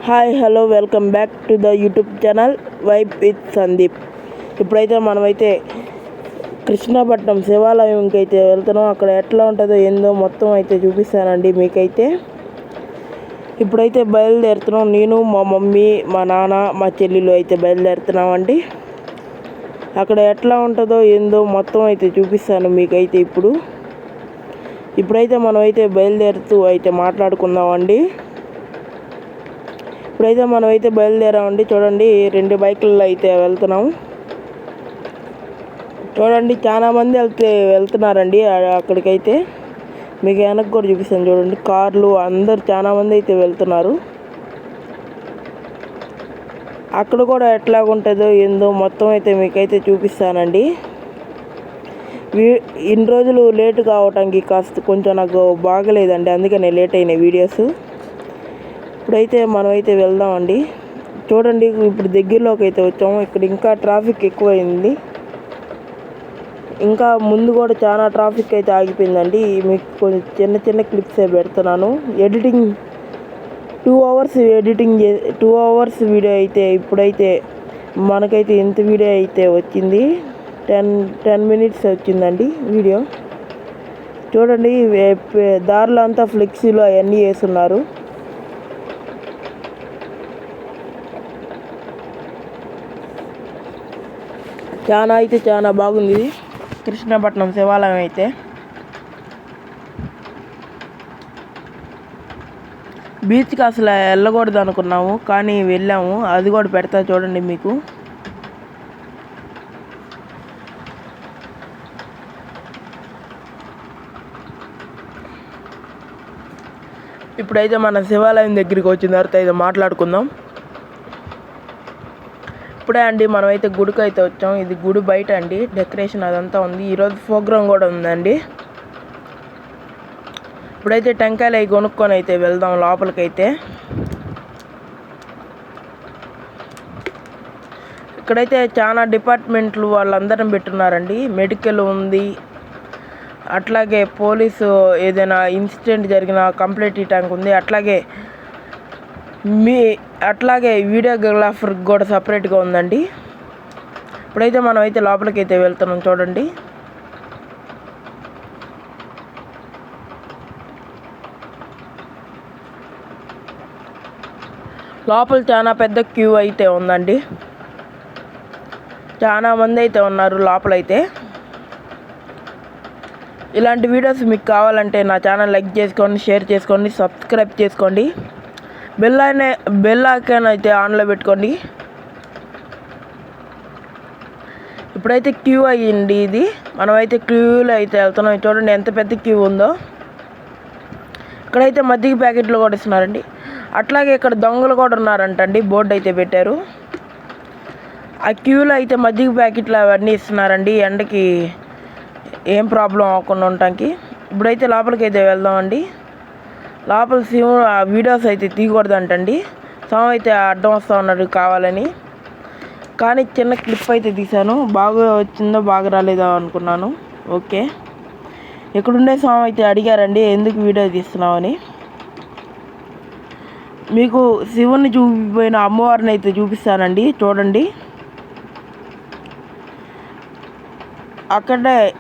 Hi hello welcome back to the YouTube channel vibe with Sandeep. ఇప్పుడైతే మనమైతే కృష్ణపట్నం శివాలయంకి అయితే వెళ్తున్నాం. అక్కడ ఎట్లా ఉంటుందో ఏందో మొత్తం అయితే చూపిస్తానండి మీకైతే. ఇప్పుడైతే బయలుదేరుతున్నాం. నేను, మా మమ్మీ, మా నాన్న, మా చెల్లెలు అయితే బయలుదేరుతున్నామండి. అక్కడ ఎట్లా ఉంటుందో ఏందో మొత్తం అయితే చూపిస్తాను మీకైతే. ఇప్పుడైతే మనమైతే బయలుదేరుతూ అయితే మాట్లాడుకుందామండి. ఇప్పుడైతే మనమైతే బయలుదేరామండి. చూడండి, 2 బైకుల్లో అయితే వెళ్తున్నాం. చూడండి, చాలా మంది వెళ్తున్నారండి అక్కడికైతే. మీకు వెనక్కి కూడా చూపిస్తాను చూడండి, కార్లు అందరు చాలా మంది అయితే వెళ్తున్నారు. అక్కడ కూడా ఎట్లాగుంటుందో ఏందో మొత్తం అయితే మీకైతే చూపిస్తానండి. ఇన్ని రోజులు లేట్ కావటానికి కొంచెం నాకు బాగలేదండి, అందుకనే లేట్ అయినాయి వీడియోస్. ఇప్పుడైతే మనమైతే వెళ్దామండి. చూడండి, ఇప్పుడు దగ్గరలోకి అయితే వచ్చాము. ఇక్కడ ఇంకా ట్రాఫిక్ ఎక్కువైంది. ఇంకా ముందు కూడా చాలా ట్రాఫిక్ అయితే ఆగిపోయిందండి. మీకు కొంచెం చిన్న చిన్న క్లిప్సే పెడుతున్నాను. ఎడిటింగ్ 2 అవర్స్ వీడియో అయితే ఇప్పుడైతే మనకైతే ఇంత వీడియో అయితే వచ్చింది. 10 మినిట్స్ వచ్చిందండి వీడియో. చూడండి, దారిలో అంతా ఫ్లెక్సీలు అవన్నీ వేస్తున్నారు. చాలా బాగుంది కృష్ణపట్నం శివాలయం అయితే. బీచ్కి అసలు వెళ్ళకూడదు అనుకున్నాము, కానీ వెళ్ళాము. అది కూడా పెడతా చూడండి మీకు. ఇప్పుడైతే మన శివాలయం దగ్గరికి వచ్చిన తర్వాత అయితే మాట్లాడుకుందాం. ఇప్పుడే అండి మనమైతే గుడికి అయితే వచ్చాం. ఇది గుడి బయట అండి, డెకరేషన్ అదంతా ఉంది. ఈరోజు ప్రోగ్రాం కూడా ఉందండి. ఇప్పుడైతే టెంకాయలు అవి కొనుక్కొని అయితే వెళ్దాం లోపలికైతే. ఇక్కడైతే చాలా డిపార్ట్మెంట్లు వాళ్ళందరం పెట్టున్నారండి. మెడికల్ ఉంది, అట్లాగే పోలీసు ఏదైనా ఇన్సిడెంట్ జరిగిన కంప్లైంట్ ఇవ్వడానికి ఉంది, అట్లాగే వీడియోగ్రాఫర్ కూడా సపరేట్గా ఉందండి. ఇప్పుడైతే మనం అయితే లోపలికి అయితే వెళ్తున్నాం చూడండి. లోపల చాలా పెద్ద క్యూ అయితే ఉందండి. చాలా మంది అయితే ఉన్నారు లోపలైతే. ఇలాంటి వీడియోస్ మీకు కావాలంటే నా ఛానల్ లైక్ చేసుకోండి, షేర్ చేసుకోండి, సబ్స్క్రైబ్ చేసుకోండి. బెల్ ఐకాన్ అయితే ఆన్లో పెట్టుకోండి. ఇప్పుడైతే క్యూ అయ్యింది ఇది. మనమైతే క్యూలో అయితే వెళ్తున్నాం. చూడండి ఎంత పెద్ద క్యూ ఉందో. ఇక్కడైతే మజ్జిగ ప్యాకెట్లు కూడా ఇస్తున్నారండి. అట్లాగే ఇక్కడ దొంగలు కూడా ఉన్నారంటండి, బోర్డు అయితే పెట్టారు. ఆ క్యూలో అయితే మజ్జిగ ప్యాకెట్లు అవన్నీ ఇస్తున్నారండి, ఎండకి ఏం ప్రాబ్లం అవ్వకుండా ఉండటానికి. ఇప్పుడైతే లోపలికి అయితే వెళ్దామండి. లోపల వీడియోస్ అయితే తీయకూడదంటండి. స్వామి అయితే అడ్డం వస్తూ ఉన్నాడు కావాలని, కానీ చిన్న క్లిప్ అయితే తీశాను. బాగా వచ్చిందో బాగా రాలేదో అనుకున్నాను. ఓకే, ఇక్కడుండే స్వామి అయితే అడిగారండి ఎందుకు వీడియో తీస్తున్నామని. మీకు శివుని చూపిపోయిన అమ్మవారిని అయితే చూపిస్తానండి చూడండి.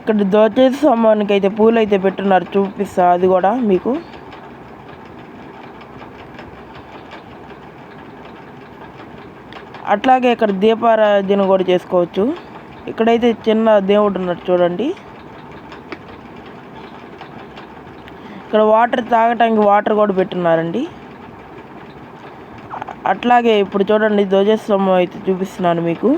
ఇక్కడ దోచేసి స్వామికి అయితే పూలు అయితే పెట్టున్నారు, చూపిస్తా అది కూడా మీకు. అట్లాగే ఇక్కడ దీపారాధన కూడా చేసుకోవచ్చు. ఇక్కడైతే చిన్న దేవుడు ఉన్నాడు చూడండి. ఇక్కడ వాటర్ తాగటానికి వాటర్ కూడా పెట్టున్నారండి. అట్లాగే ఇప్పుడు చూడండి, ధ్వజస్తంభం అయితే చూపిస్తున్నాను మీకు.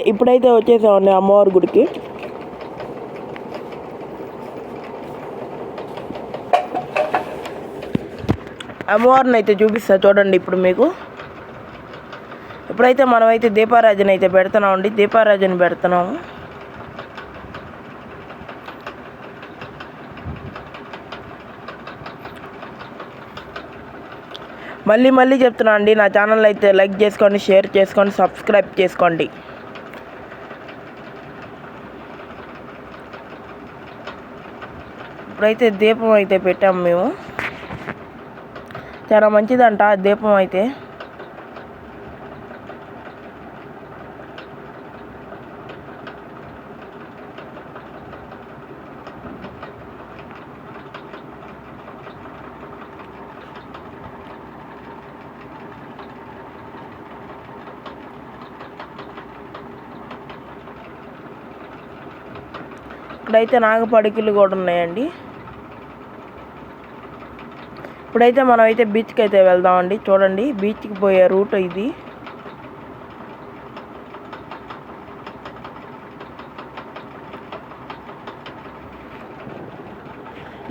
ఇప్పుడైతే వచ్చేసామండి అమ్మవారి గుడికి. అమ్మవారిని అయితే చూపిస్తా చూడండి ఇప్పుడు మీకు. ఇప్పుడైతే మనమైతే దీపారాజన అయితే పెడుతున్నామండి. దీపారాజన పెడుతున్నాము. మళ్ళీ చెప్తున్నా అండి, నా ఛానల్ అయితే లైక్ చేసుకోండి, షేర్ చేసుకోండి, సబ్స్క్రైబ్ చేసుకోండి. ఇప్పుడైతే దీపం అయితే పెట్టాము మేము. చాలా మంచిదంట దీపం అయితే. ఇక్కడైతే నాగపడికలు కూడా ఉన్నాయండి. ఇప్పుడైతే మనం అయితే బీచ్కి అయితే వెళ్దామండి. చూడండి బీచ్కి పోయే రూట్ ఇది.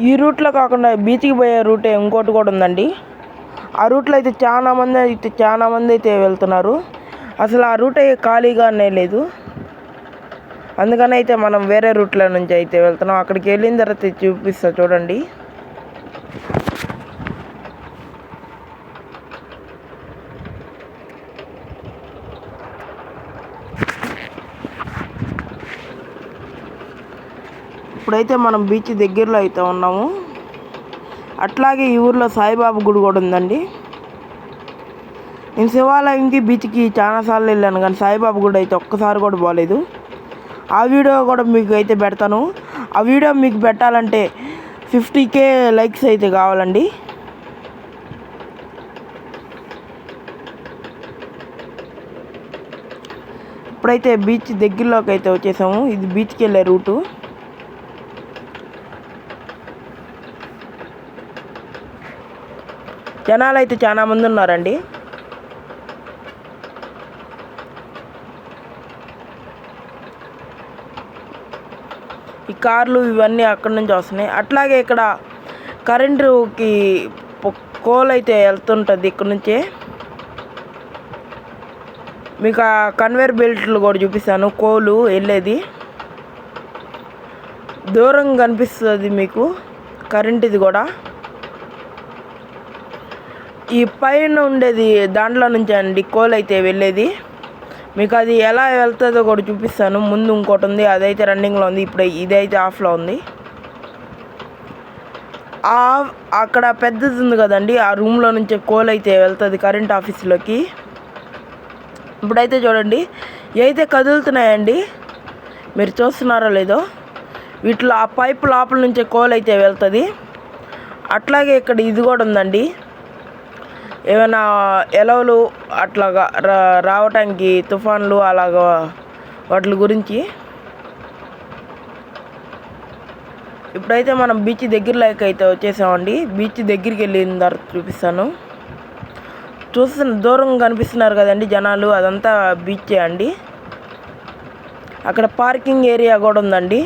ఈ రూట్లో కాకుండా బీచ్కి పోయే రూట్ ఇంకోటి కూడా ఉందండి. ఆ రూట్లో అయితే చాలా మంది అయితే వెళ్తున్నారు. అసలు ఆ రూట్ ఖాళీగానే లేదు. అందుకని అయితే మనం వేరే రూట్లో నుంచి అయితే వెళ్తున్నాం. అక్కడికి వెళ్ళిన తర్వాత చూపిస్తా చూడండి. ఇప్పుడైతే మనం బీచ్ దగ్గరలో అయితే ఉన్నాము. అట్లాగే ఈ ఊర్లో సాయిబాబా గుడి కూడా ఉందండి. నేను శివాలయంకి బీచ్కి చాలాసార్లు వెళ్ళాను, కానీ సాయిబాబా గుడి అయితే ఒక్కసారి కూడా పోలేదు. ఆ వీడియో కూడా మీకు అయితే పెడతాను. ఆ వీడియో మీకు పెట్టాలంటే 50K లైక్స్ అయితే కావాలండి. ఇప్పుడైతే బీచ్ దగ్గరలోకి అయితే వచ్చేసాము. ఇది బీచ్కి వెళ్ళే రూటు. జనాలు అయితే చాలా మంది ఉన్నారండి. ఈ కార్లు ఇవన్నీ అక్కడి నుంచి వస్తున్నాయి. అట్లాగే ఇక్కడ కరెంటుకి కోల్ అయితే వెళ్తుంటుంది ఇక్కడ నుంచే. మీకు ఆ కన్వేర్ బెల్ట్లు కూడా చూపిస్తాను. కోలు వెళ్ళేది దూరం కనిపిస్తుంది మీకు, కరెంటుది కూడా. ఈ పైన ఉండేది దాంట్లో నుంచి అండి కోల్ అయితే వెళ్ళేది. మీకు అది ఎలా వెళ్తుందో కూడా చూపిస్తాను. ముందు ఇంకోటి ఉంది, అదైతే రన్నింగ్లో ఉంది. ఇప్పుడు ఇదైతే ఆఫ్లో ఉంది. అక్కడ పెద్దది ఉంది కదండి, ఆ రూమ్లో నుంచే కోల్ అయితే వెళ్తుంది కరెంట్ ఆఫీస్లోకి. ఇప్పుడైతే చూడండి అయితే కదులుతున్నాయండి, మీరు చూస్తున్నారో లేదో. వీటిలో ఆ పైప్ లోపల నుంచే కోల్ అయితే వెళ్తుంది. అట్లాగే ఇక్కడ ఇది కూడా ఉందండి, ఏమైనా ఎలవలు అట్లాగా రావటానికి, తుఫాన్లు అలాగా వాటి గురించి. ఇప్పుడైతే మనం బీచ్ దగ్గరలోకి అయితే వచ్చేసామండి. బీచ్ దగ్గరికి వెళ్ళిన తర్వాత చూపిస్తాను. దూరం కనిపిస్తున్నారు కదండి జనాలు, అదంతా బీచే అండి. అక్కడ పార్కింగ్ ఏరియా కూడా ఉందండి.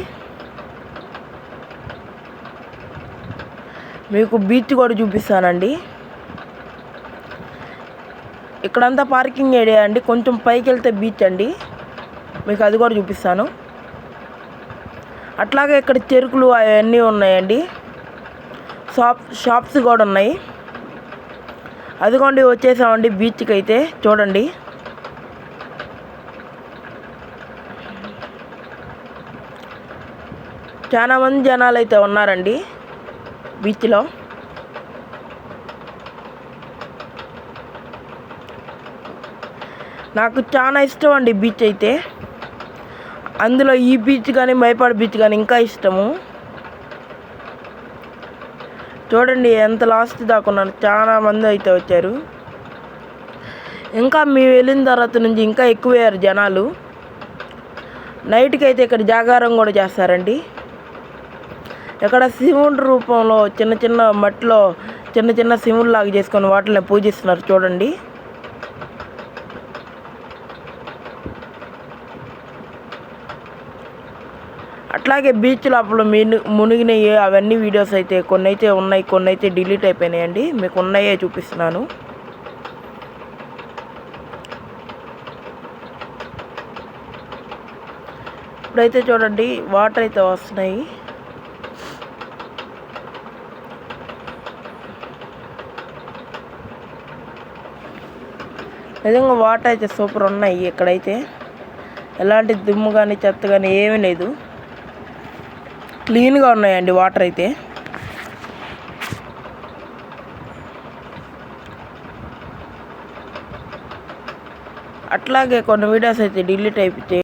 మీకు బీచ్ కూడా చూపిస్తానండి. ఇక్కడంతా పార్కింగ్ ఏరియా అండి. కొంచెం పైకి వెళ్తే బీచ్ అండి, మీకు అది కూడా చూపిస్తాను. అట్లాగే ఇక్కడ చెరుకులు అవన్నీ ఉన్నాయండి. షాప్స్ కూడా ఉన్నాయి. అదిగోండి వచ్చేసామండి బీచ్కి అయితే. చూడండి చాలా మంది జనాలు అయితే ఉన్నారండి బీచ్లో. నాకు చాలా ఇష్టం అండి బీచ్ అయితే. అందులో ఈ బీచ్ కానీ మైపాడు బీచ్ కానీ ఇంకా ఇష్టము. చూడండి ఎంత లాస్ట్ దాకా ఉన్నారు, చాలా మంది అయితే వచ్చారు. ఇంకా మేము వెళ్ళిన తర్వాత నుంచి ఇంకా ఎక్కువయ్యారు జనాలు. నైట్కి అయితే ఇక్కడ జాగారం కూడా చేస్తారండి. ఇక్కడ శివుడి రూపంలో చిన్న మట్టిలో చిన్న శివుడిలాగా చేసుకొని వాటిని పూజిస్తున్నారు చూడండి. అట్లాగే బీచ్ లోపల మునిగినవి అవన్నీ వీడియోస్ అయితే కొన్ని అయితే ఉన్నాయి, కొన్ని అయితే డిలీట్ అయిపోయినాయండి. మీకు ఉన్నాయే చూపిస్తున్నాను. ఇప్పుడైతే చూడండి వాటర్ అయితే వస్తున్నాయి. నిజంగా వాటర్ అయితే సూపర్ ఉన్నాయి. ఇక్కడైతే ఎలాంటి దుమ్ము కానీ చెత్త కానీ ఏమీ లేదు, క్లీన్గా ఉన్నాయండి వాటర్ అయితే. అట్లాగే కొన్ని వీడియోస్ అయితే డిలీట్ అయిపోతాయి.